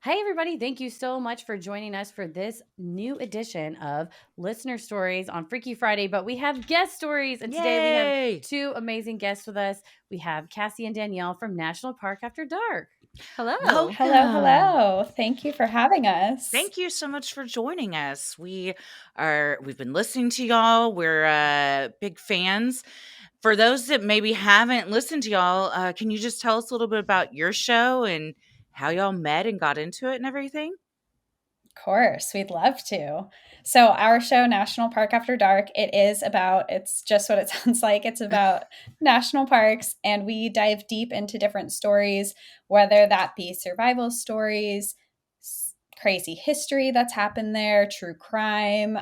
Hey, everybody. Thank you so much for joining us for this new edition of Listener Stories on Freaky Friday. But we have guest stories, and today we Yay! have two amazing guests with us. We have Cassie and Danielle from National Park After Dark. Hello. Welcome. Hello. Thank you for having us. Thank you so much for joining us. We've been listening to y'all. We're big fans. For those that maybe haven't listened to y'all, can you just tell us a little bit about your show and how y'all met and got into it and everything? Of course, we'd love to. So our show, National Park After Dark, it's just what it sounds like. It's about national parks, and we dive deep into different stories, whether that be survival stories, crazy history that's happened there, true crime.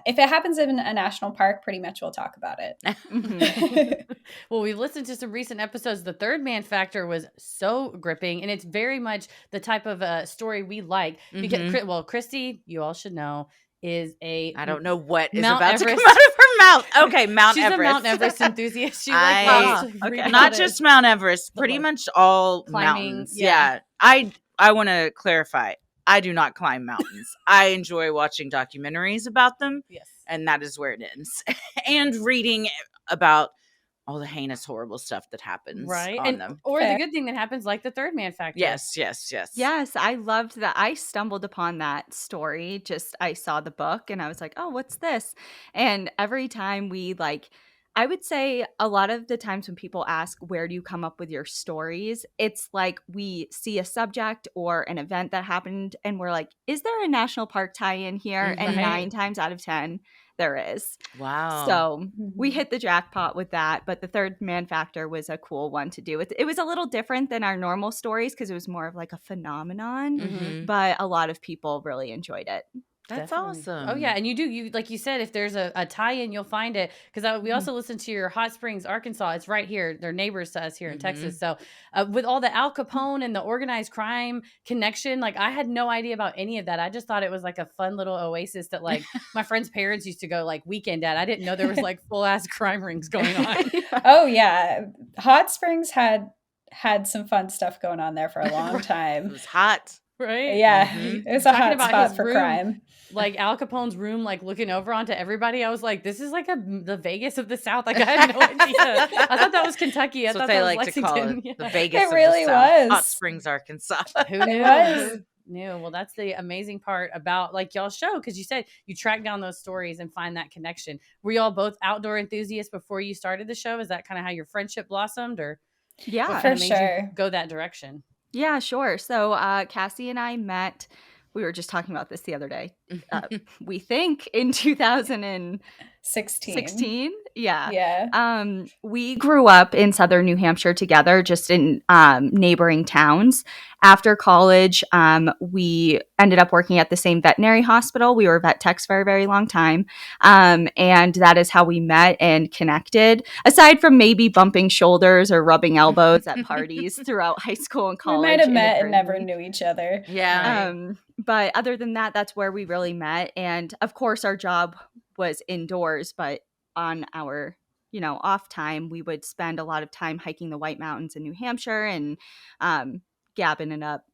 If it happens in a national park, pretty much we'll talk about it. Well, we've listened to some recent episodes. The Third Man Factor was so gripping, and it's very much the type of story we like. Because, well, Christy, you all should know, is I don't know what is Mount about Everest. to come out of her mouth. Okay, Mount She's Everest. a Mount Everest enthusiast. She loves to read Not about it. just Mount Everest, pretty much all Climbing, mountains. yeah. I want to clarify. I do not climb mountains. I enjoy watching documentaries about them. Yes. And that is where it ends. And reading about all the heinous, horrible stuff that happens on them. Or the good thing that happens, like the Third Man Factor. Yes. Yes, I loved that. I stumbled upon that story. I saw the book and I was like, oh, what's this? And every time I would say a lot of the times when people ask, where do you come up with your stories? It's like we see a subject or an event that happened and we're like, is there a national park tie-in here? Right. And 9 times out of 10, there is. Wow. So we hit the jackpot with that. But the Third Man Factor was a cool one to do. It was a little different than our normal stories because it was more of like a phenomenon. Mhm. But a lot of people really enjoyed it. That's Definitely. awesome. Oh, yeah. And you like you said, if there's a tie-in, you'll find it. Because we also listened to your Hot Springs, Arkansas. It's right here. They're neighbors to us here in Texas. So with all the Al Capone and the organized crime connection, like I had no idea about any of that. I just thought it was like a fun little oasis that like my friends' parents used to go like weekend at. I didn't know there was like full-ass crime rings going on. Oh, yeah. Hot Springs had some fun stuff going on there for a long time. It was hot. Right? Yeah. It was a hot spot for crime. Like Al Capone's room, like looking over onto everybody. I was like, this is like the Vegas of the South. Like I had no idea. I thought that was Kentucky. I That's thought what they that was like to call Lexington. it. The Vegas It of really the South. was. Hot Springs, Arkansas. Who knew? was. Who knew? Well, that's the amazing part about like y'all show, because you said you track down those stories and find that connection. Were y'all both outdoor enthusiasts before you started the show? Is that kind of how your friendship blossomed, or Yeah. what For kinda made you sure. go that direction? Yeah, sure. So Cassie and I met, we were just talking about this the other day. We think in 2016. Yeah. Yeah. We grew up in southern New Hampshire together, just in neighboring towns. After college, we ended up working at the same veterinary hospital. We were vet techs for a very long time. And that is how we met and connected, aside from maybe bumping shoulders or rubbing elbows at parties throughout high school and college. We might have met and never inadvertently. knew each other. Yeah. But other than that, that's where we really met. And of course, our job was indoors, but on our off time, we would spend a lot of time hiking the White Mountains in New Hampshire and gabbing it up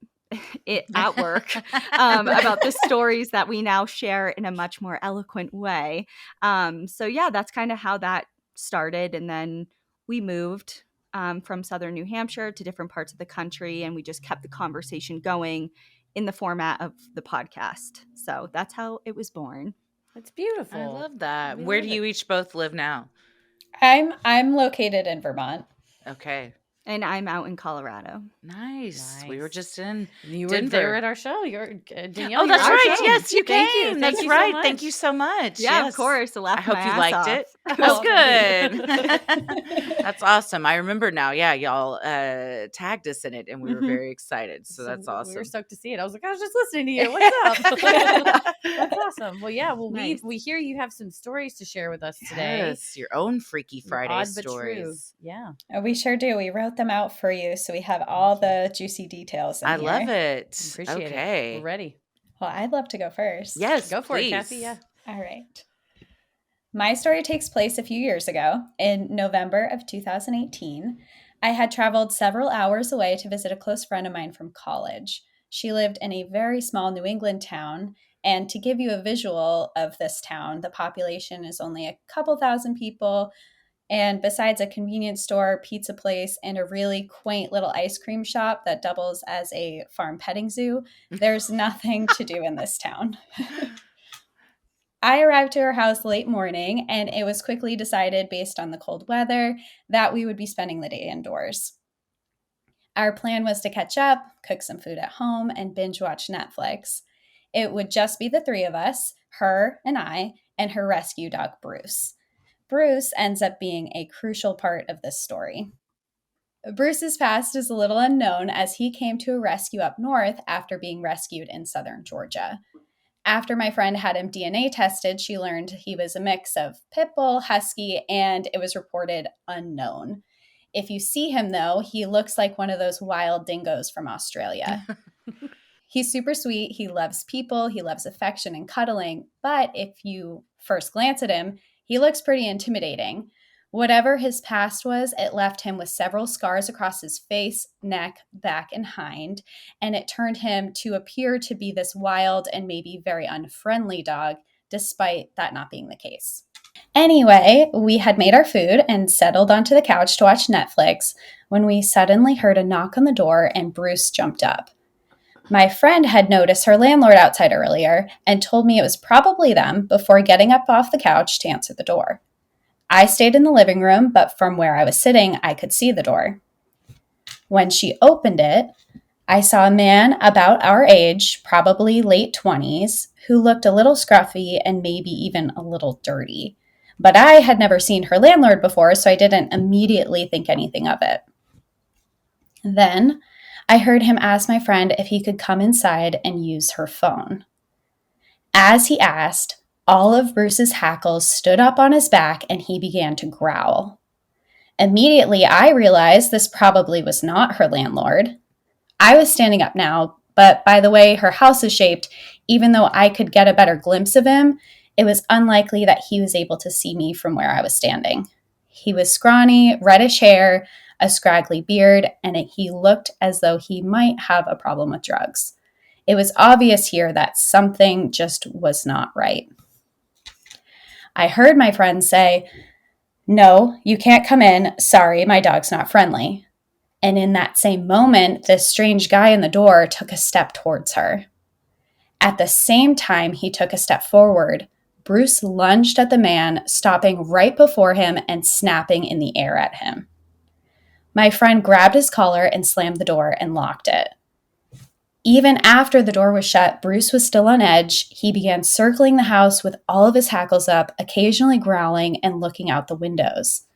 at work about the stories that we now share in a much more eloquent way. So yeah, that's kind of how that started. And then we moved from southern New Hampshire to different parts of the country, and we just kept the conversation going in the format of the podcast. So that's how it was born. It's beautiful. I love that. We Where love do you each both live now? I'm located in Vermont. Okay. And I'm out in Colorado. Nice. We were Nice. just in You were Denver. there at our show. You're Danielle. Oh, that's you're at our right. show. Yes, you Thank came. you. Thank That's you so right. much. Thank you so much. Yeah, Yes. of course. I hope you liked it. Well, That's good. That's awesome. I remember now. Yeah, y'all tagged us in it, and we were very excited. So that's We awesome. were stoked to see it. I was like, I was just listening to you. What's up? That's awesome. Well, yeah. Well, Nice. we hear you have some stories to share with us today. Yes, your own Freaky Friday Odd but true. stories. Yeah. We sure do. We wrote them out for you, so we have all the juicy details in I here. love it. Appreciate Okay. it. We're ready. Well, I'd love to go first. Yes, Go for please. it, Cassie. Yeah. All right. My story takes place a few years ago in November of 2018. I had traveled several hours away to visit a close friend of mine from college. She lived in a very small New England town. And to give you a visual of this town, the population is only a couple thousand people. And besides a convenience store, pizza place, and a really quaint little ice cream shop that doubles as a farm petting zoo, there's nothing to do in this town. I arrived to her house late morning, and it was quickly decided, based on the cold weather, that we would be spending the day indoors. Our plan was to catch up, cook some food at home, and binge watch Netflix. It would just be the three of us, her and I, and her rescue dog, Bruce. Bruce ends up being a crucial part of this story. Bruce's past is a little unknown, as he came to a rescue up north after being rescued in southern Georgia. After my friend had him DNA tested, she learned he was a mix of pit bull, husky, and it was reported unknown. If you see him, though, he looks like one of those wild dingoes from Australia. He's super sweet. He loves people. He loves affection and cuddling. But if you first glance at him, he looks pretty intimidating. Whatever his past was, it left him with several scars across his face, neck, back, and hind, and it turned him to appear to be this wild and maybe very unfriendly dog, despite that not being the case. Anyway, we had made our food and settled onto the couch to watch Netflix when we suddenly heard a knock on the door and Bruce jumped up. My friend had noticed her landlord outside earlier and told me it was probably them before getting up off the couch to answer the door. I stayed in the living room, but from where I was sitting, I could see the door. When she opened it, I saw a man about our age, probably late 20s, who looked a little scruffy and maybe even a little dirty. But I had never seen her landlord before, so I didn't immediately think anything of it. Then I heard him ask my friend if he could come inside and use her phone. As he asked, all of Bruce's hackles stood up on his back and he began to growl. Immediately, I realized this probably was not her landlord. I was standing up now, but by the way her house is shaped, even though I could get a better glimpse of him, it was unlikely that he was able to see me from where I was standing. He was scrawny, reddish hair, a scraggly beard, and he looked as though he might have a problem with drugs. It was obvious here that something just was not right. I heard my friend say, "No, you can't come in. Sorry, my dog's not friendly." And in that same moment, this strange guy in the door took a step towards her. At the same time he took a step forward, Bruce lunged at the man, stopping right before him and snapping in the air at him. My friend grabbed his collar and slammed the door and locked it. Even after the door was shut, Bruce was still on edge. He began circling the house with all of his hackles up, occasionally growling and looking out the windows.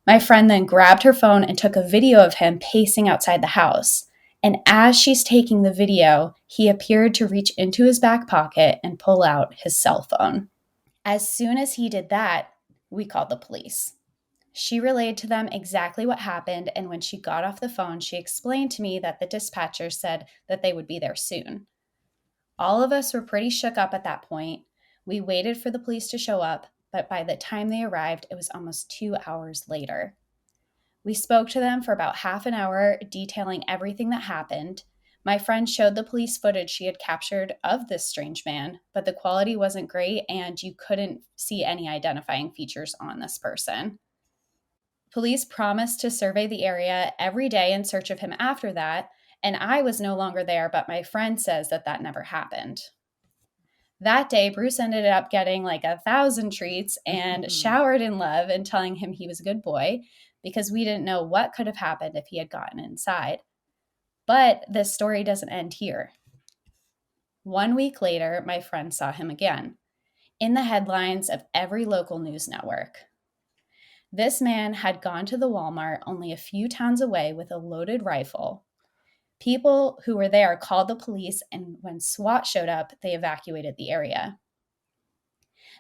My friend then grabbed her phone and took a video of him pacing outside the house. And as she's taking the video, he appeared to reach into his back pocket and pull out his cell phone. As soon as he did that, we called the police. She relayed to them exactly what happened, and when she got off the phone, she explained to me that the dispatcher said that they would be there soon. All of us were pretty shook up at that point. We waited for the police to show up, but by the time they arrived, it was almost 2 hours later. We spoke to them for about half an hour, detailing everything that happened. My friend showed the police footage she had captured of this strange man, but the quality wasn't great and you couldn't see any identifying features on this person. Police promised to survey the area every day in search of him after that, and I was no longer there, but my friend says that that never happened. That day, Bruce ended up getting like 1,000 treats and showered in love and telling him he was a good boy because we didn't know what could have happened if he had gotten inside. But this story doesn't end here. 1 week later, my friend saw him again in the headlines of every local news network. This man had gone to the Walmart only a few towns away with a loaded rifle. People who were there called the police, and when SWAT showed up, they evacuated the area.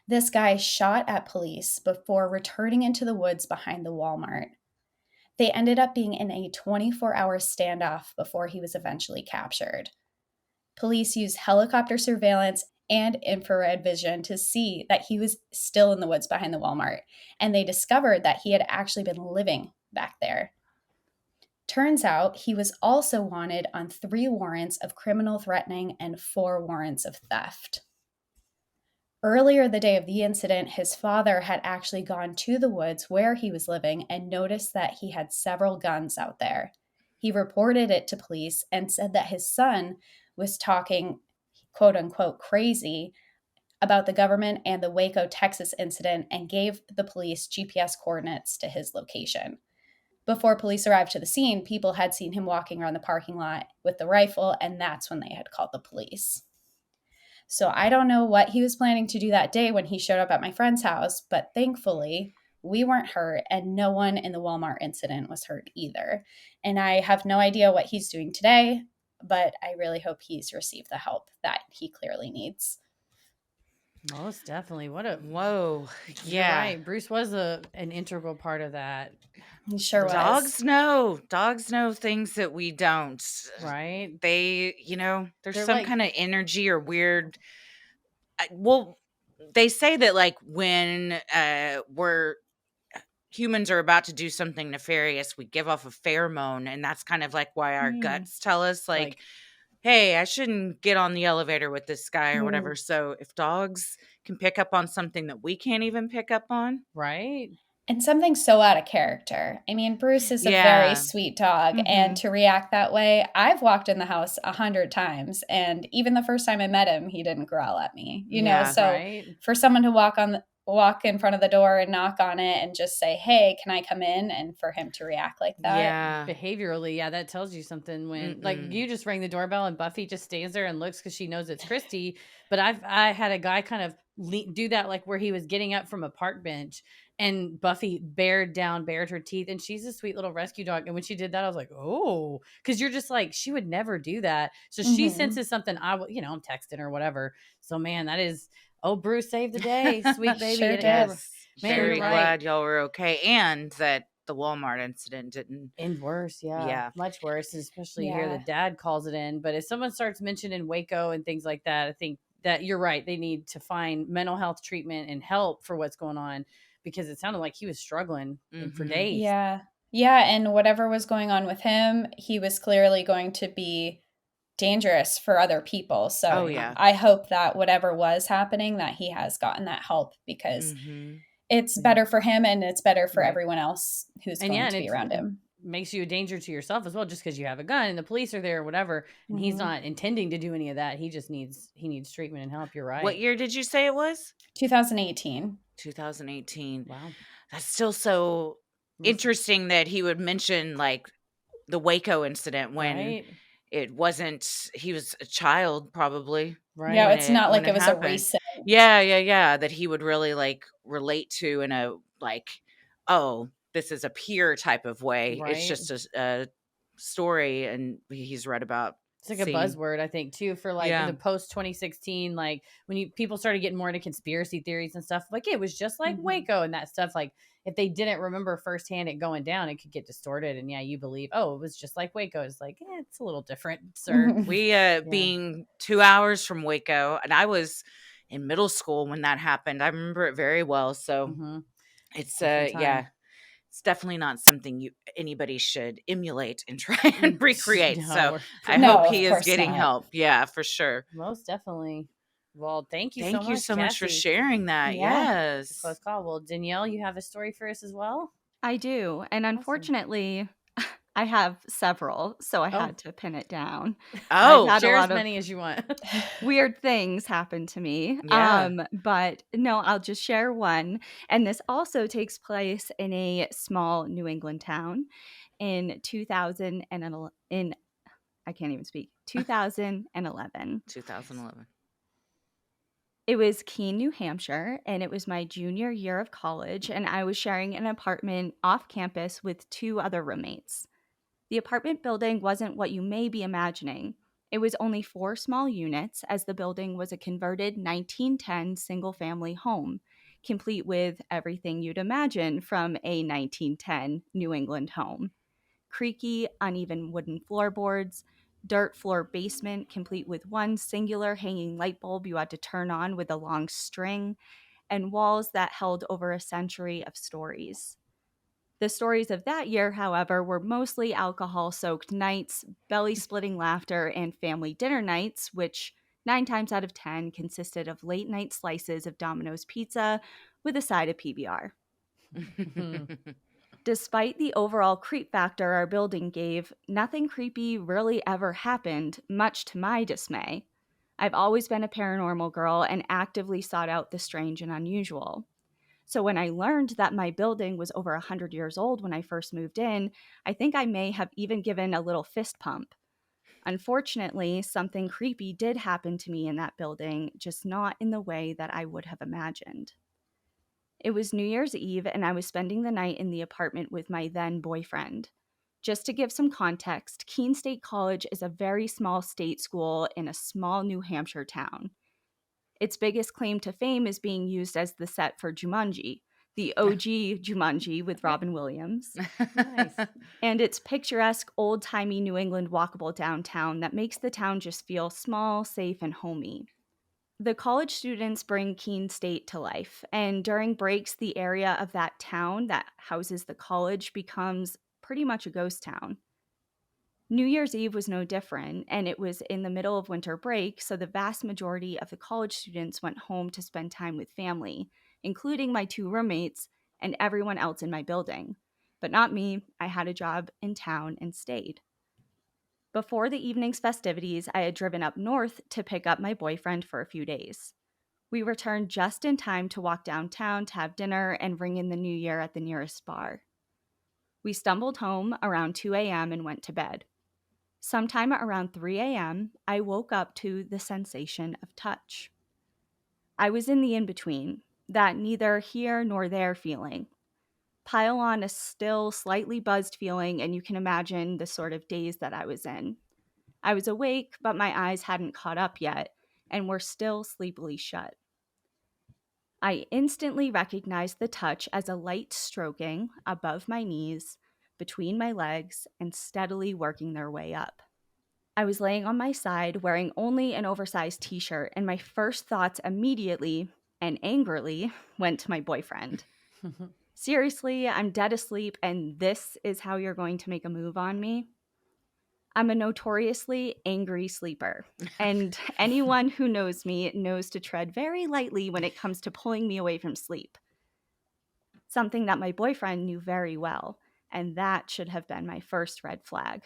This guy shot at police before returning into the woods behind the Walmart. They ended up being in a 24-hour standoff before he was eventually captured. Police used helicopter surveillance and infrared vision to see that he was still in the woods behind the Walmart, and they discovered that he had actually been living back there. Turns out he was also wanted on 3 warrants of criminal threatening and 4 warrants of theft. Earlier the day of the incident, his father had actually gone to the woods where he was living and noticed that he had several guns out there. He reported it to police and said that his son was talking, quote unquote, crazy about the government and the Waco, Texas incident and gave the police GPS coordinates to his location. Before police arrived to the scene, people had seen him walking around the parking lot with the rifle, and that's when they had called the police. So I don't know what he was planning to do that day when he showed up at my friend's house, but thankfully we weren't hurt and no one in the Walmart incident was hurt either. And I have no idea what he's doing today, but I really hope he's received the help that he clearly needs. Most definitely. What a Whoa. You're Yeah. right. Bruce was an integral part of that. He sure was. Dogs know things that we don't. Right. They, there's They're some like- kind of energy or weird. Well, they say that like when humans are about to do something nefarious, we give off a pheromone, and that's kind of like why our guts tell us like, hey, I shouldn't get on the elevator with this guy or whatever. So if dogs can pick up on something that we can't even pick up on. Right. And something so out of character. I mean, Bruce is a Yeah. very sweet dog, and to react that way, I've walked in the house 100 times, and even the first time I met him, he didn't growl at me. You know, Yeah, so right. for someone to walk in front of the door and knock on it and just say, "Hey, can I come in?" and for him to react like that. Yeah. Behaviorally, yeah, that tells you something when like you just rang the doorbell and Buffy just stands there and looks because she knows it's Christy. But I had a guy kind of do that like where he was getting up from a park bench and Buffy bared her teeth, and she's a sweet little rescue dog. And when she did that, I was like, oh, because you're just like, she would never do that. So she senses something. I'm texting or whatever. So man, that is, oh, Bruce saved the day, sweet baby. Sure It- did. Yes. Man, Very you're right. glad y'all were okay. And that the Walmart incident didn't. And worse, Yeah. much worse, especially here the dad calls it in. But if someone starts mentioning Waco and things like that, I think that you're right. They need to find mental health treatment and help for what's going on, because it sounded like he was struggling for days. Yeah. Yeah. And whatever was going on with him, he was clearly going to be dangerous for other people. So I hope that whatever was happening, that he has gotten that help, because it's better for him and it's better for everyone else who's going to be around him. Makes you a danger to yourself as well, just because you have a gun and the police are there or whatever, and he's not intending to do any of that. He just needs treatment and help. You're right. What year did you say it was? 2018. 2018. Wow. That's still so interesting that he would mention like the Waco incident when it wasn't, he was a child probably. Right. Yeah, it's not like it was happened. a recent. Yeah. That he would really like relate to in a like, oh, this is a peer type of way. Right. It's just a story, and he's read about. It's like a buzzword, I think, too, for like the post 2016, like when people started getting more into conspiracy theories and stuff. Like it was just like Waco and that stuff. Like if they didn't remember firsthand it going down, it could get distorted. And you believe, oh, it was just like Waco. It's like, it's a little different, sir. We being 2 hours from Waco, and I was in middle school when that happened. I remember it very well. So it's it's definitely not something anybody should emulate and try and recreate. So I hope he is getting help. Yeah, for sure. Most definitely. Well, thank you Thank you so much for Cassie. sharing that. Yes. Close call. Well, Danielle, you have a story for us as well? I do. And unfortunately, I have several, so I had to pin it down. Share as many as you want. Weird things happen to me. Yeah. But no, I'll just share one. And this also takes place in a small New England town in 2011. I can't even speak. 2011. 2011. It was Keene, New Hampshire, and it was my junior year of college, and I was sharing an apartment off campus with 2 other roommates. The apartment building wasn't what you may be imagining. It was only 4 small units, as the building was a converted 1910 single-family home, complete with everything you'd imagine from a 1910 New England home. Creaky, uneven wooden floorboards, dirt floor basement complete with one singular hanging light bulb you had to turn on with a long string, and walls that held over a century of stories. The stories of that year, however, were mostly alcohol-soaked nights, belly-splitting laughter, and family dinner nights, which 9 times out of 10 consisted of late-night slices of Domino's pizza with a side of PBR. Despite the overall creep factor our building gave, nothing creepy really ever happened, much to my dismay. I've always been a paranormal girl and actively sought out the strange and unusual. So when I learned that my building was over 100 years old when I first moved in, I think I may have even given a little fist pump. Unfortunately, something creepy did happen to me in that building, just not in the way that I would have imagined. It was New Year's Eve, and I was spending the night in the apartment with my then boyfriend. Just to give some context, Keene State College is a very small state school in a small New Hampshire town. Its biggest claim to fame is being used as the set for Jumanji, the OG Jumanji with Robin Williams. Nice. And it's picturesque, old-timey New England walkable downtown that makes the town just feel small, safe, and homey. The college students bring Keene State to life, and during breaks, the area of that town that houses the college becomes pretty much a ghost town. New Year's Eve was no different, and it was in the middle of winter break, so the vast majority of the college students went home to spend time with family, including my 2 roommates and everyone else in my building. But not me. I had a job in town and stayed. Before the evening's festivities, I had driven up north to pick up my boyfriend for a few days. We returned just in time to walk downtown to have dinner and ring in the new year at the nearest bar. We stumbled home around 2 a.m. and went to bed. Sometime around 3 a.m., I woke up to the sensation of touch. I was in the in-between, that neither here nor there feeling. Pile on a still, slightly buzzed feeling, and you can imagine the sort of daze that I was in. I was awake, but my eyes hadn't caught up yet, and were still sleepily shut. I instantly recognized the touch as a light stroking above my knees, between my legs, and steadily working their way up. I was laying on my side, wearing only an oversized t-shirt, and my first thoughts immediately, and angrily, went to my boyfriend. Seriously, I'm dead asleep, and this is how you're going to make a move on me? I'm a notoriously angry sleeper, and anyone who knows me knows to tread very lightly when it comes to pulling me away from sleep. Something that my boyfriend knew very well, and that should have been my first red flag.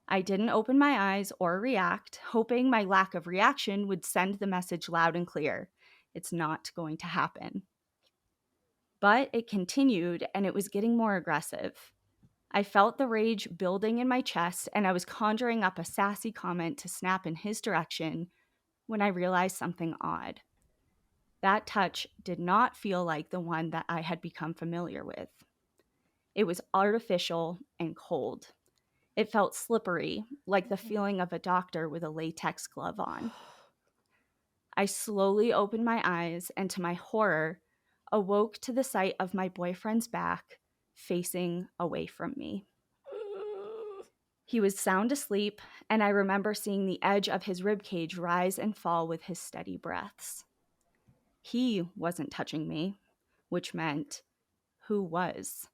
I didn't open my eyes or react, hoping my lack of reaction would send the message loud and clear. It's not going to happen. But it continued, and it was getting more aggressive. I felt the rage building in my chest, and I was conjuring up a sassy comment to snap in his direction when I realized something odd. That touch did not feel like the one that I had become familiar with. It was artificial and cold. It felt slippery, like the feeling of a doctor with a latex glove on. I slowly opened my eyes, and to my horror, awoke to the sight of my boyfriend's back, facing away from me. He was sound asleep, and I remember seeing the edge of his ribcage rise and fall with his steady breaths. He wasn't touching me, which meant, who was?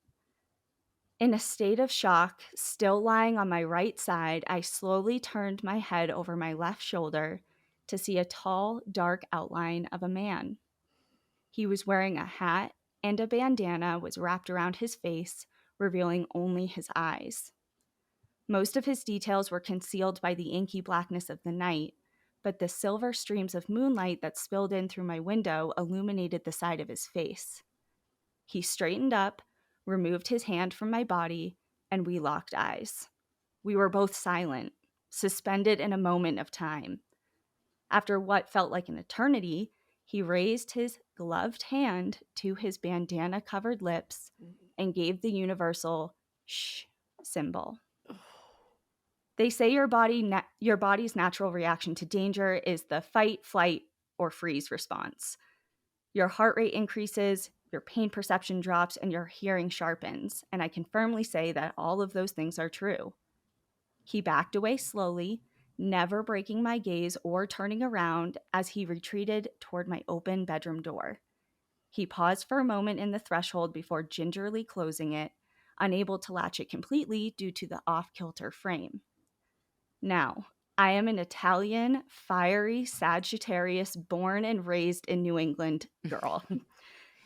In a state of shock, still lying on my right side, I slowly turned my head over my left shoulder to see a tall, dark outline of a man. He was wearing a hat, and a bandana was wrapped around his face, revealing only his eyes. Most of his details were concealed by the inky blackness of the night, but the silver streams of moonlight that spilled in through my window illuminated the side of his face. He straightened up, removed his hand from my body, and we locked eyes. We were both silent, suspended in a moment of time. After what felt like an eternity, he raised his gloved hand to his bandana-covered lips and gave the universal shh symbol. They say your body's natural reaction to danger is the fight, flight, or freeze response. Your heart rate increases, your pain perception drops, and your hearing sharpens. And I can firmly say that all of those things are true. He backed away slowly, never breaking my gaze or turning around as he retreated toward my open bedroom door. He paused for a moment in the threshold before gingerly closing it, unable to latch it completely due to the off-kilter frame. Now, I am an Italian, fiery Sagittarius born and raised in New England girl.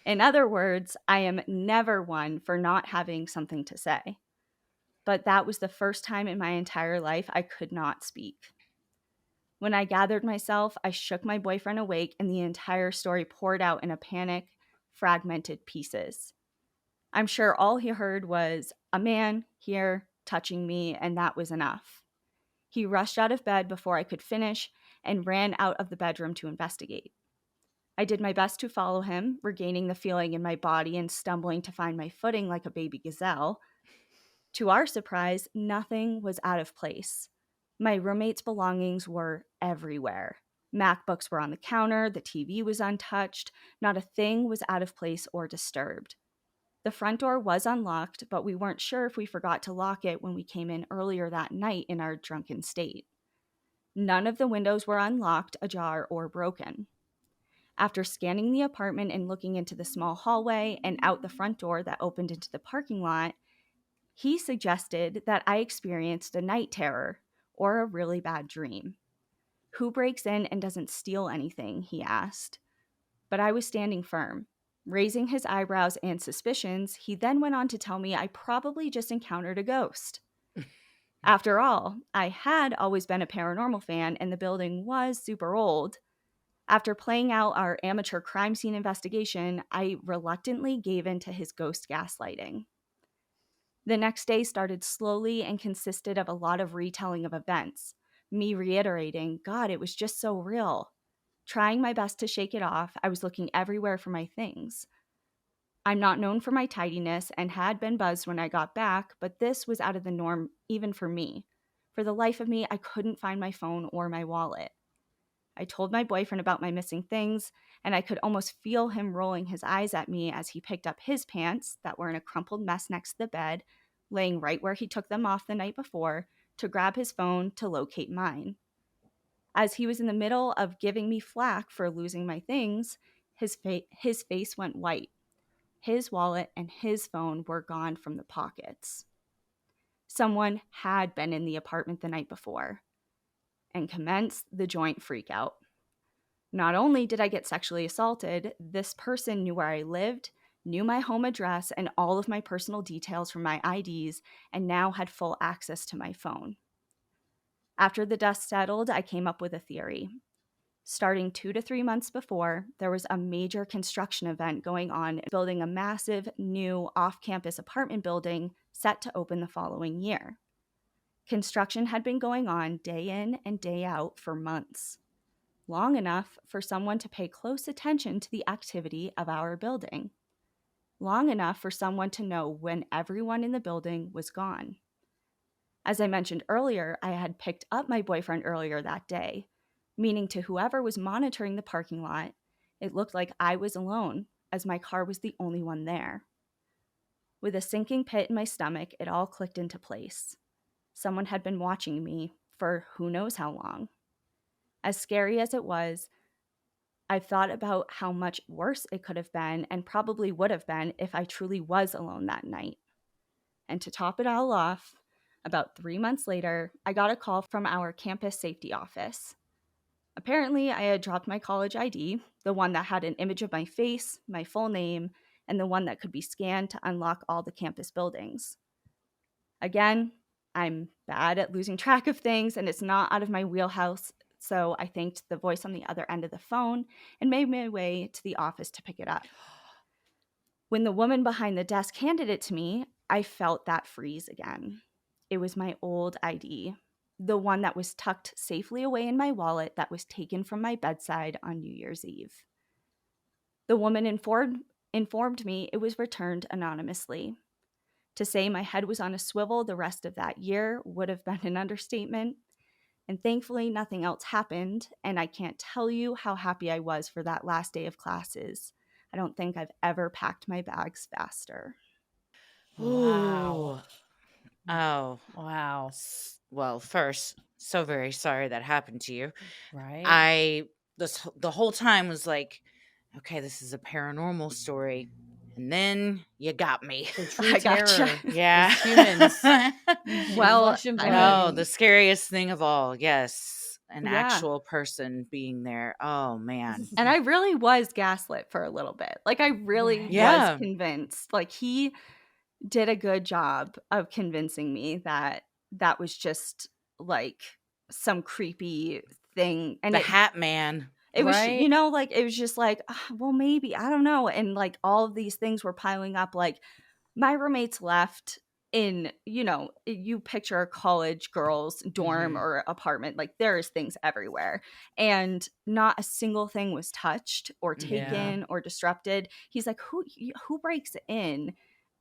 In other words, I am never one for not having something to say. But that was the first time in my entire life I could not speak. When I gathered myself, I shook my boyfriend awake, and the entire story poured out in a panic, fragmented pieces. I'm sure all he heard was a man here touching me, and that was enough. He rushed out of bed before I could finish and ran out of the bedroom to investigate. I did my best to follow him, regaining the feeling in my body and stumbling to find my footing like a baby gazelle. To our surprise, nothing was out of place. My roommate's belongings were everywhere. MacBooks were on the counter, the TV was untouched, not a thing was out of place or disturbed. The front door was unlocked, but we weren't sure if we forgot to lock it when we came in earlier that night in our drunken state. None of the windows were unlocked, ajar, or broken. After scanning the apartment and looking into the small hallway and out the front door that opened into the parking lot, he suggested that I experienced a night terror or a really bad dream. Who breaks in and doesn't steal anything, he asked. But I was standing firm. Raising his eyebrows and suspicions, he then went on to tell me I probably just encountered a ghost. After all, I had always been a paranormal fan and the building was super old. After playing out our amateur crime scene investigation, I reluctantly gave in to his ghost gaslighting. The next day started slowly and consisted of a lot of retelling of events, me reiterating, God, it was just so real. Trying my best to shake it off, I was looking everywhere for my things. I'm not known for my tidiness and had been buzzed when I got back, but this was out of the norm even for me. For the life of me, I couldn't find my phone or my wallet. I told my boyfriend about my missing things, and I could almost feel him rolling his eyes at me as he picked up his pants that were in a crumpled mess next to the bed, laying right where he took them off the night before, to grab his phone to locate mine. As he was in the middle of giving me flack for losing my things, his face went white. His wallet and his phone were gone from the pockets. Someone had been in the apartment the night before, and commenced the joint freakout. Not only did I get sexually assaulted, this person knew where I lived, knew my home address and all of my personal details from my IDs, and now had full access to my phone. After the dust settled, I came up with a theory. Starting 2 to 3 months before, there was a major construction event going on, building a massive new off-campus apartment building set to open the following year. Construction had been going on day in and day out for months, long enough for someone to pay close attention to the activity of our building, long enough for someone to know when everyone in the building was gone. As I mentioned earlier, I had picked up my boyfriend earlier that day, meaning to whoever was monitoring the parking lot, it looked like I was alone, as my car was the only one there. With a sinking pit in my stomach, it all clicked into place. Someone had been watching me for who knows how long. As scary as it was, I've thought about how much worse it could have been and probably would have been if I truly was alone that night. And to top it all off, about 3 months later, I got a call from our campus safety office. Apparently, I had dropped my college ID, the one that had an image of my face, my full name, and the one that could be scanned to unlock all the campus buildings. Again, I'm bad at losing track of things, and it's not out of my wheelhouse, so I thanked the voice on the other end of the phone and made my way to the office to pick it up. When the woman behind the desk handed it to me, I felt that freeze again. It was my old ID, the one that was tucked safely away in my wallet that was taken from my bedside on New Year's Eve. The woman informed me it was returned anonymously. To say my head was on a swivel the rest of that year would have been an understatement, and thankfully nothing else happened, and I can't tell you how happy I was for that last day of classes. I don't think I've ever packed my bags faster. Wow. Ooh. Oh. Wow. Well, first, so very sorry that happened to you. Right? The whole time was like, okay, this is a paranormal story. And then you got me. The true I gotcha. terror Yeah. is humans. Well, Flesh and I blood. Oh, the scariest thing of all. Yes. An Yeah. actual person being there. Oh, man. And I really was gaslit for a little bit. Like, I really Right. Yeah. was convinced. Like, he did a good job of convincing me that that was just like some creepy thing. And The Hat Man. it was, Right. you know, like, it was just like, well, maybe, I don't know. And like all of these things were piling up. Like, my roommates left in, you know, you picture a college girls dorm Mhm. or apartment, like there's things everywhere, and not a single thing was touched or Yeah. taken or disrupted. He's like, who breaks in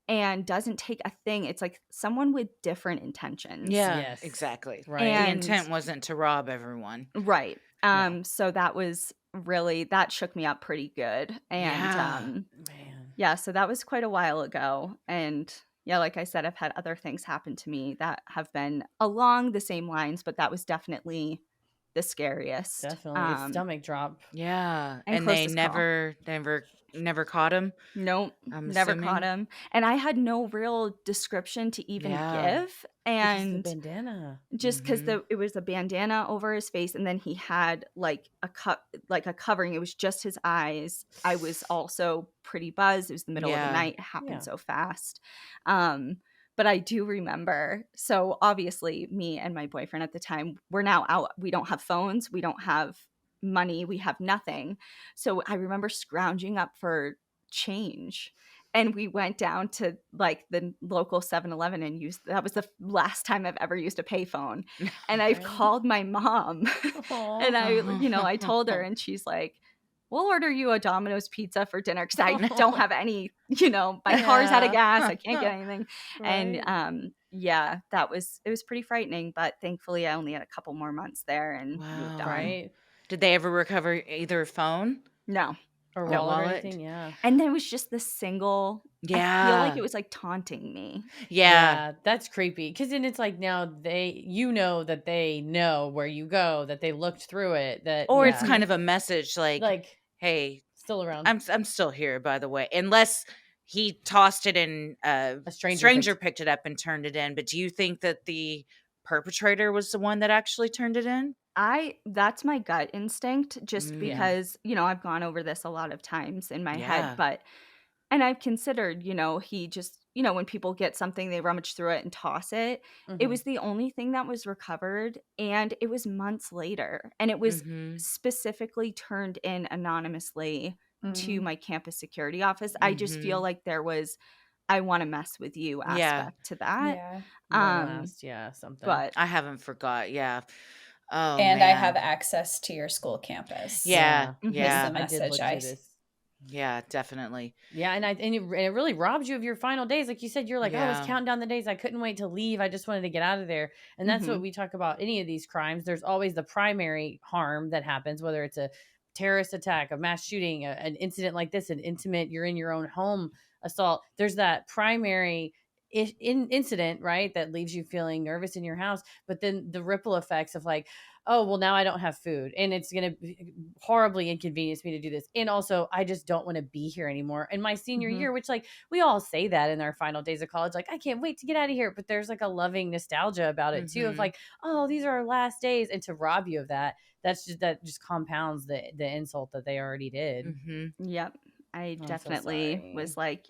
and doesn't take a thing? It's like someone with different intentions. Yeah, Yes. exactly. Right. The And intent wasn't to rob everyone. right. No. So that was really, that shook me up pretty good. And Yeah. Man. yeah, so that was quite a while ago. And yeah, like I said, I've had other things happen to me that have been along the same lines, but that was definitely the scariest. Definitely. It's stomach drop. Yeah. And And they closest call. never caught him. Nope, I'm never assuming. caught him. And I had no real description to even Yeah. give. Because And the bandana. just because Mhm. it was a bandana over his face, and then he had like a covering. It was just his eyes. I was also pretty buzzed. It was the middle of the Yeah. night. It happened Yeah. so fast. But I do remember. So obviously, me and my boyfriend at the time, we're now out. We don't have phones. We don't have money. We have nothing. So I remember scrounging up for change. And we went down to like the local 7-Eleven and used, that was the last time I've ever used a payphone. And I've Right. called my mom Aw. and I told her, and she's like, we'll order you a Domino's pizza for dinner because I don't have any, my car's out of Yeah. gas. I can't get anything. Right. And yeah, it was pretty frightening, but thankfully I only had a couple more months there and moved Wow. on. Right. Did they ever recover either phone No. Or No wallet or wallet? anything. Yeah. And then it was just the single, I feel like Yeah. it was like taunting me. Yeah. That's creepy. Because then it's like now you know that they know where you go, that they looked through it, that Or yeah, it's kind of a message like, hey, still around. I'm still here, by the way. Unless he tossed it and A stranger picked it up and turned it in. But do you think that the perpetrator was the one that actually turned it in? That's my gut instinct, just Mm. because, I've gone over this a lot of times in my Yeah. head, and I've considered, he just, when people get something, they rummage through it and toss it. It Mhm. was the only thing that was recovered, and it was months later, and it was Mhm. specifically turned in anonymously to Mhm. my campus security office. I just feel Mhm. like there was, I want to mess with you Yeah. aspect to that. Yeah. One last, something. But I haven't forgot. Yeah. Oh, And I have man. access to your school campus. Yeah. Mhm. Yeah. Is the I did look message through I this. Yeah, definitely. Yeah, and it really robs you of your final days. Like you said, you're like, I was Yeah. counting down the days. I couldn't wait to leave. I just wanted to get out of there. And that's what Mhm. we talk about. Any of these crimes, there's always the primary harm that happens, whether it's a terrorist attack, a mass shooting, an incident like this, an intimate, you're in your own home assault. There's that primary incident, right, that leaves you feeling nervous in your house. But then the ripple effects of like, oh, well, now I don't have food and it's going to horribly inconvenience me to do this. And also, I just don't want to be here anymore. In my senior Mhm. year, which like we all say that in our final days of college, like, I can't wait to get out of here. But there's like a loving nostalgia about it too, of Mhm. like, oh, these are our last days. And to rob you of that, that just compounds the insult that they already did. Mhm. Yep. I I'm so definitely sorry. was like,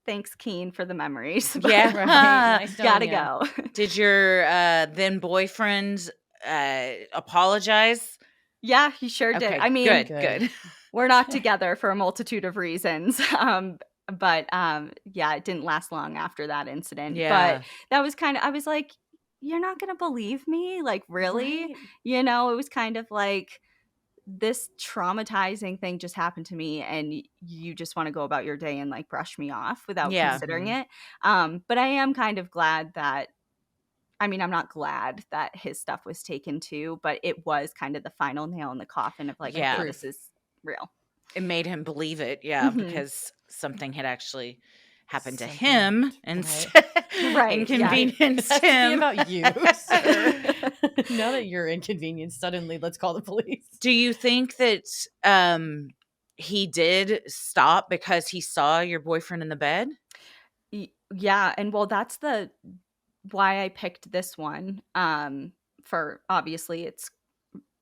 thanks, Keen, for the memories. but Yeah. Right. Nice Gotta knowing ya. go. Did your then boyfriend apologize? Yeah, he sure did. Okay, I mean, good. we're not together for a multitude of reasons. But yeah, it didn't last long after that incident. Yeah. But that was I was like, you're not gonna believe me? Like, really? Right. It was kind of like this traumatizing thing just happened to me, and you just want to go about your day and like brush me off without Yeah. considering it. But I am kind of glad that, I mean, I'm not glad that his stuff was taken too, but it was kind of the final nail in the coffin of like, Yeah. okay, this is real. It made him believe it, yeah, Mhm. because something had actually happened to Something him happened, and Right, inconvenienced It has to be him. about you, sir. Now that you're inconvenienced, suddenly let's call the police. Do you think that he did stop because he saw your boyfriend in the bed? Yeah, and well, that's the why I picked this one. For obviously it's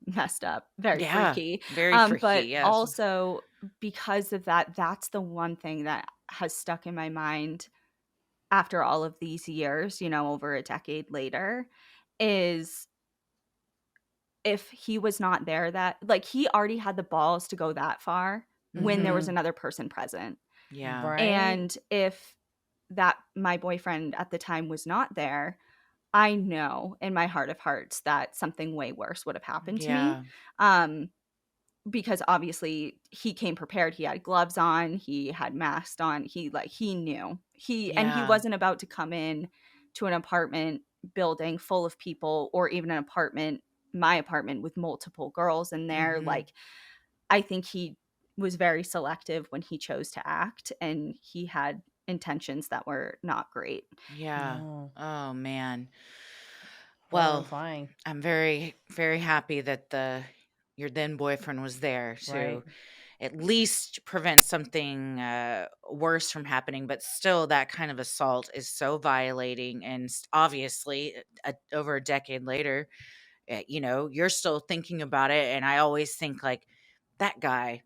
messed up, very Yeah, freaky. very freaky, But yes. also because of that, that's the one thing that has stuck in my mind after all of these years, over a decade later, is if he was not there, that like he already had the balls to go that far when there was Mhm. another person present. Yeah. Right. And if that my boyfriend at the time was not there, I know in my heart of hearts that something way worse would have happened to me. Yeah. Because obviously he came prepared. He had gloves on, he had masks on, he knew. And he Yeah. wasn't about to come in to an apartment building full of people, or even an apartment, my apartment, with multiple girls in there. Mhm. Like, I think he was very selective when he chose to act, and he had intentions that were not great. Yeah. No. Oh, man. Well, Horrifying. I'm very, very happy that your then boyfriend was there Right. to at least prevent something worse from happening. But still, that kind of assault is so violating, and obviously, over a decade later, you're still thinking about it. And I always think like that guy.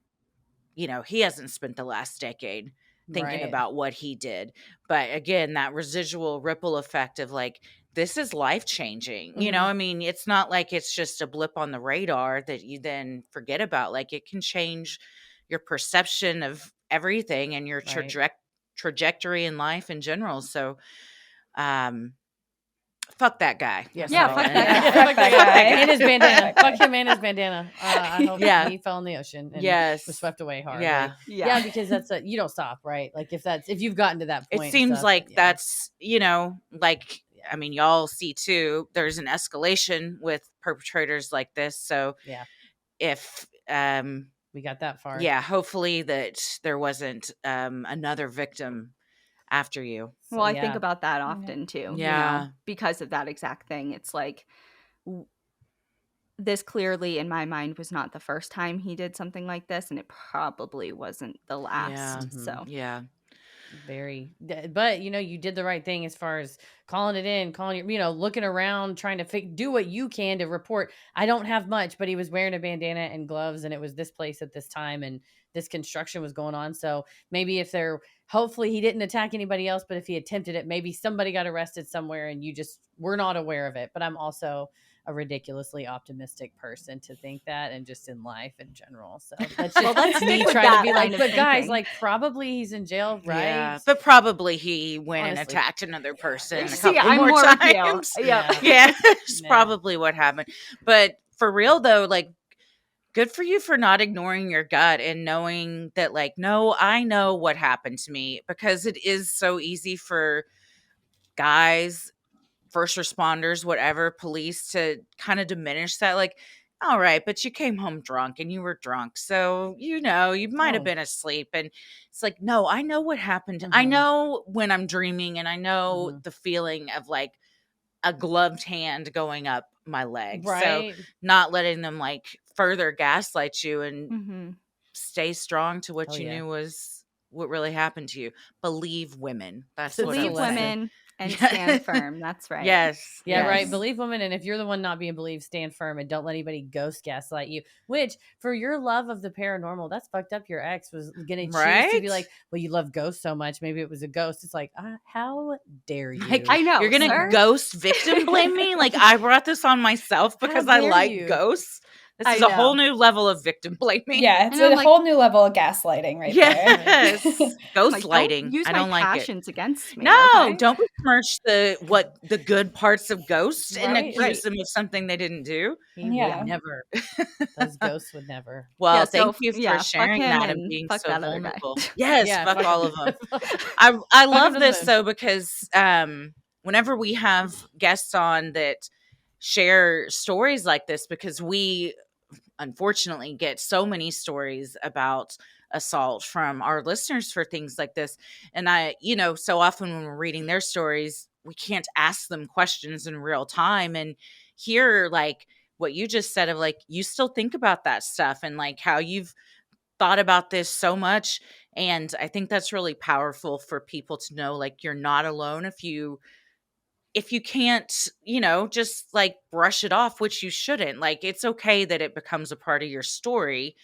He hasn't spent the last decade thinking Right. about what he did. But again, that residual ripple effect of like, this is life changing. Mhm. I mean, it's not like it's just a blip on the radar that you then forget about. Like, it can change your perception of everything and your Right. trajectory in life in general. So, um, fuck that guy. Yeah, That's Yeah, all. fuck And- that guy. Fuck that Fuck that guy. guy. And his bandana. Fuck that Fuck guy. him and his bandana. I hope Yeah. he fell in the ocean and Yes. was swept away hard. Yeah. Like, Yeah. yeah, because you don't stop, right? Like if you've gotten to that It point, seems stuff, like yeah. that's, like, I mean, y'all see too, there's an escalation with perpetrators like this. So Yeah, if, we got that far. yeah, hopefully that there wasn't another victim after you. So, Well, I think yeah. about that often too, Yeah. because of that exact thing. It's like, this clearly in my mind was not the first time he did something like this, and it probably wasn't the last. Mhm. So Yeah. But you did the right thing as far as calling it in, looking around, trying to do what you can to report. I don't have much, but he was wearing a bandana and gloves, and it was this place at this time, and this construction was going on. So maybe hopefully he didn't attack anybody else, but if he attempted it, maybe somebody got arrested somewhere and you just were not aware of it. But I'm also a ridiculously optimistic person to think that, and just in life in general. So that's just let's me stick with trying to that be like, kind of but guys, thinking. like, probably he's in jail, right? Yeah. But probably he went and Honestly. attacked another person a See, couple I'm more more with you. times. Yep. Yeah. It's Yeah. probably what happened. But for real though, like, good for you for not ignoring your gut and knowing that, like, no, I know what happened to me, because it is so easy for guys, first responders, whatever, police to kind of diminish that. Like, all right, but you came home drunk and you were drunk. So, you might have Oh. been asleep. And it's like, no, I know what happened. I Mhm. know when I'm dreaming, and I know Mhm. the feeling of like a gloved hand going up my leg. So Right. not letting them like further gaslight you, and Mm-hmm. stay strong to what Oh, you yeah. knew was what really happened to you. Believe women. That's It's what a Believe I'm lesson. saying. women and Yeah. stand firm. That's right. Yes. Yeah, yes. right. Believe women, and if you're the one not being believed, stand firm and don't let anybody ghost gaslight you. Which, for your love of the paranormal, that's fucked up. Your ex was gonna choose to be Right? like, "Well, you love ghosts so much, maybe it was a ghost." It's like, how dare you? Like, I know, you're gonna sir. ghost victim blame me? Like, I brought this on myself because I dare like you? ghosts. This I is a whole know. new level of victim blaming. Yeah, it's And I'm a like- whole new level of gaslighting right Yes. there. Like, Gaslighting. don't use I my don't like it. passions against me. No, okay? don't besmirch the good parts of ghosts and Right. accuse them of something they didn't do. He Yeah. would never. Those ghosts would never. Well, Yeah, thank so, you for yeah, fuck sharing him that and and being fuck so that other guy. vulnerable. Yes, Yeah, fuck all of them. them. I him love to the this moon. though, because whenever we have guests on that share stories like this, because we unfortunately get so many stories about assault from our listeners for things like this. And so often when we're reading their stories, we can't ask them questions in real time and hear like what you just said of like, you still think about that stuff, and like how you've thought about this so much, and I think that's really powerful for people to know, like, you're not alone if you can't, just like brush it off, which you shouldn't. Like, it's okay that it becomes a part of your story.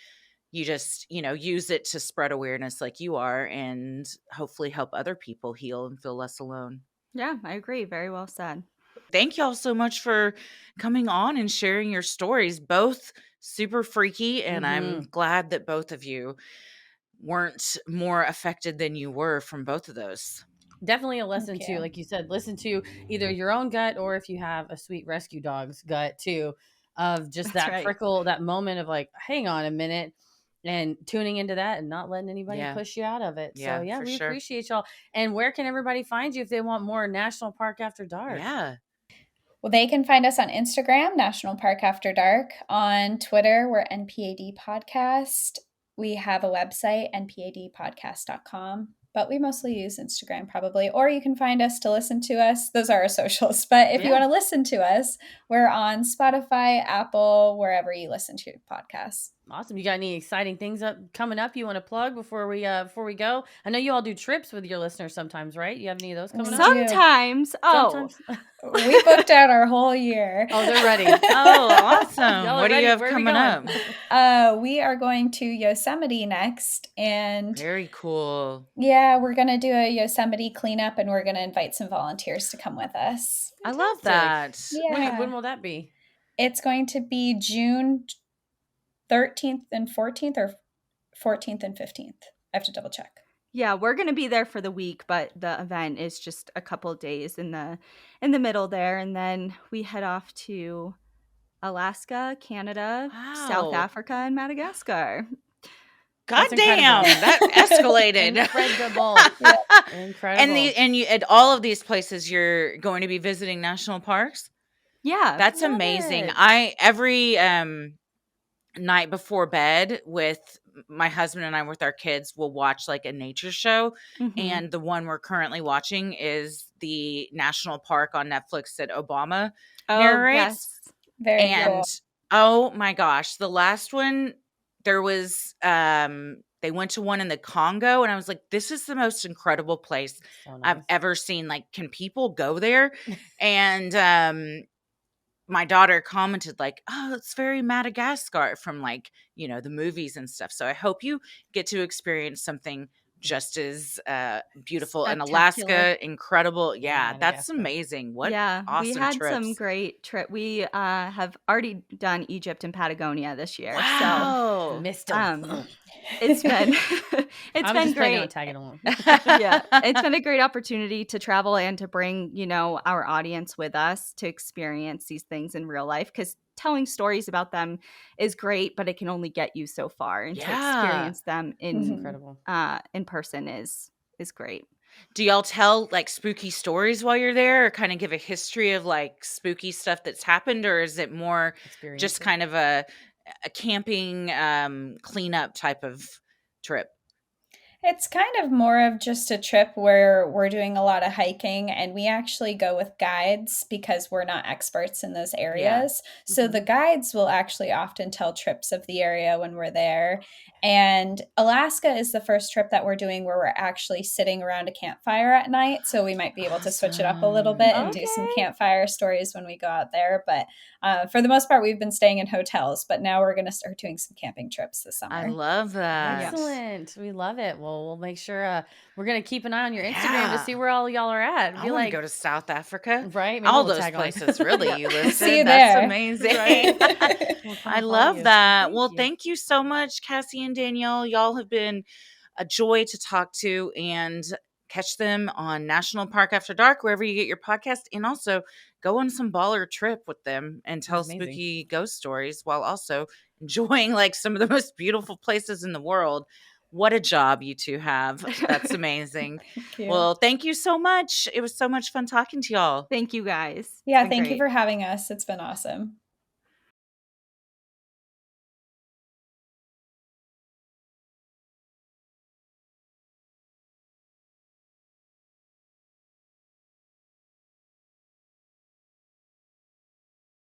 You just, use it to spread awareness like you are, and hopefully help other people heal and feel less alone. Yeah, I agree. Very well said. Thank y'all so much for coming on and sharing your stories. Both super freaky, and I'm glad that both of you weren't more affected than you were from both of those. Definitely a lesson Thank too. you. Like you said, listen to either your own gut, or if you have a sweet rescue dog's gut too, of just That's that right. prickle, that moment of like, hang on a minute, and tuning into that and not letting anybody Yeah. push you out of it. So Yeah, for we sure. appreciate y'all. And where can everybody find you if they want more National Park After Dark? Yeah. Well, they can find us on Instagram, National Park After Dark. On Twitter, we're NPAD Podcast. We have a website, npadpodcast.com, but we mostly use Instagram probably. Or you can find us to listen to us. Those are our socials. But if you want to listen to us, we're on Spotify, Apple, wherever you listen to podcasts. Awesome. You got any exciting things coming up you want to plug before we go? I know you all do trips with your listeners sometimes, right? You have any of those coming up? Sometimes. Sometimes. We booked out our whole year. Oh, they're ready. Oh, awesome. Y'all are What do you ready. have Where are we coming up? We are going to Yosemite next, and Very cool. yeah, we're going to do a Yosemite cleanup, and we're going to invite some volunteers to come with us. I love that. Yeah. When will that be? It's going to be June 13th and 14th, or 14th and 15th. I have to double check. Yeah, we're going to be there for the week, but the event is just a couple of days in the middle there, and then we head off to Alaska, Canada, South Wow. Africa, and Madagascar. God That's damn, incredible. that escalated. Incredible. Incredible. And you at all of these places you're going to be visiting national parks? Yeah. That's Love amazing. it. Every night before bed with my husband and I with our kids will watch like a nature show, and the one we're currently watching is the national park on Netflix that Obama narrates. Yes. Very And cool. oh my gosh, the last one, there was they went to one in the Congo, and I was like, this is the most incredible place So nice. I've ever seen. Like, can people go there? And my daughter commented like, oh, it's very Madagascar from like, the movies and stuff. So I hope you get to experience something just as beautiful. And Spectacular. Alaska, incredible. Yeah, that's Madagascar. amazing. What Yeah, awesome we had trips. some great trip. We have already done Egypt and Patagonia this year. Wow. Missed them. So it's been I'm been just planning on great. tagging along. Yeah, it's been a great opportunity to travel and to bring, our audience with us to experience these things in real life, because telling stories about them is great, but it can only get you so far, and to experience them Incredible. in person is great. Do y'all tell like spooky stories while you're there, or kind of give a history of like spooky stuff that's happened, or is it more just kind of a camping cleanup type of trip? It's kind of more of just a trip where we're doing a lot of hiking, and we actually go with guides because we're not experts in those areas. Yeah. So the guides will actually often tell trips of the area when we're there. And Alaska is the first trip that we're doing where we're actually sitting around a campfire at night. So we might be able to switch it up a little bit and do some campfire stories when we go out there. But for the most part, we've been staying in hotels, but now we're going to start doing some camping trips this summer. I love that. Excellent. We love it. Well, we'll make sure we're going to keep an eye on your Instagram to see where all y'all are at. I want to go to South Africa. Right? Maybe all we'll those tag places, really, you listed. See you That's there. amazing. Right? I love that. Well, thank you so much, Cassie and Danielle. Y'all have been a joy to talk to, and catch them on National Park After Dark, wherever you get your podcast, and also go on some baller trip with them and tell spooky ghost stories while also enjoying like some of the most beautiful places in the world. What a job you two have. That's amazing. Thank you. Well, thank you so much. It was so much fun talking to y'all. Thank you guys. Yeah, thank you for having us. It's been awesome.